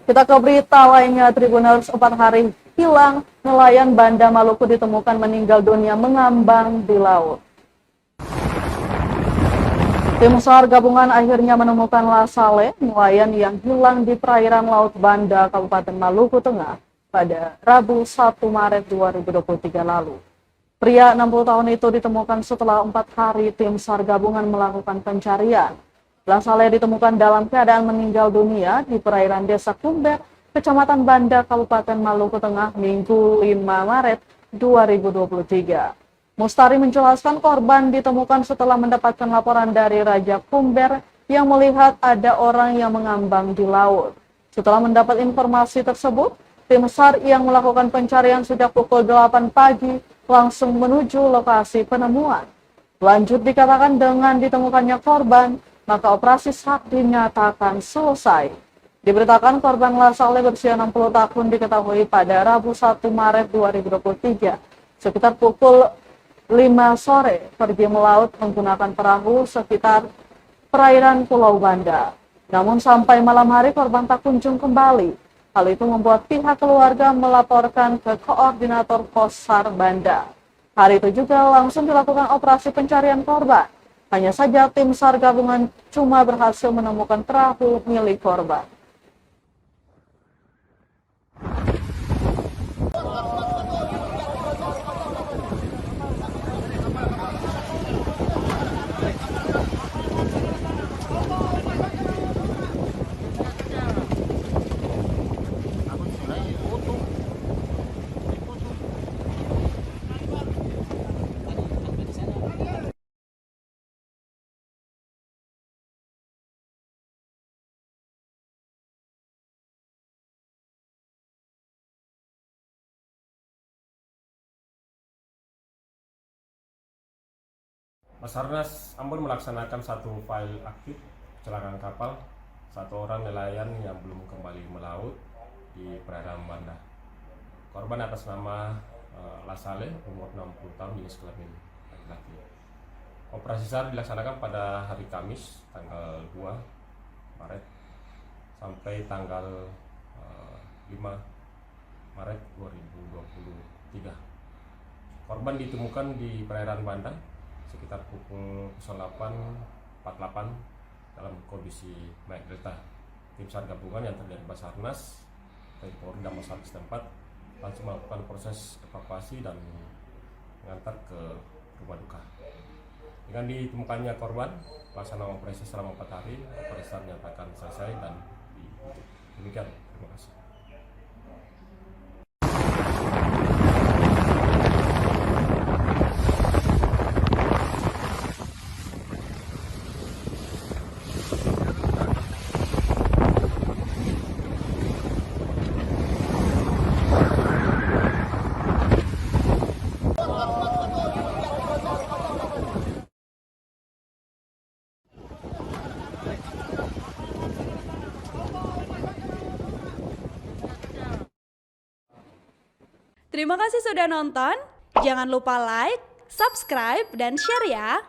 Kita ke berita lainnya, Tribuners, 4 hari hilang, nelayan Banda Maluku ditemukan meninggal dunia mengambang di laut. Tim SAR gabungan akhirnya menemukan Lasale, nelayan yang hilang di perairan Laut Banda, Kabupaten Maluku Tengah, pada Rabu 1 Maret 2023 lalu. Pria 60 tahun itu ditemukan setelah 4 hari tim SAR gabungan melakukan pencarian. Lasale ditemukan dalam keadaan meninggal dunia di perairan Desa Kumber, Kecamatan Banda, Kabupaten Maluku Tengah, Minggu 5 Maret 2023. Mustari menjelaskan korban ditemukan setelah mendapatkan laporan dari Raja Kumber yang melihat ada orang yang mengambang di laut. Setelah mendapat informasi tersebut, tim SAR yang melakukan pencarian sejak pukul 8 pagi langsung menuju lokasi penemuan. Lanjut dikatakan dengan ditemukannya korban, maka operasi SAR dinyatakan selesai. Diberitakan korban Lasale berusia 60 tahun diketahui pada Rabu 1 Maret 2023 sekitar pukul 5 sore pergi melaut menggunakan perahu sekitar perairan Pulau Banda. Namun sampai malam hari korban tak kunjung kembali. Hal itu membuat pihak keluarga melaporkan ke Koordinator Pos SAR Banda. Hari itu juga langsung dilakukan operasi pencarian korban. Hanya saja tim SAR gabungan cuma berhasil menemukan perahu milik korban. Basarnas Ambon melaksanakan satu file aktif kecelakaan kapal satu orang nelayan yang belum kembali melaut di perairan Banda. Korban atas nama Lasale, umur 60 tahun, jenis kelamin laki-laki. Operasi SAR dilaksanakan pada hari Kamis, tanggal 2 Maret sampai tanggal 5 Maret 2023. Korban ditemukan di perairan Banda sekitar pukul 08.48 dalam kondisi naik kereta. Tim SAR gabungan yang terdiri dari Basarnas, Polri dan masyarakat setempat langsung melakukan proses evakuasi dan mengantar ke rumah duka. Dengan ditemukannya korban, pelaksanaan operasi selama 4 hari, operasi SAR dinyatakan selesai dan ditutup. Demikian, terima kasih. Terima kasih sudah nonton. Jangan lupa like, subscribe, dan share ya.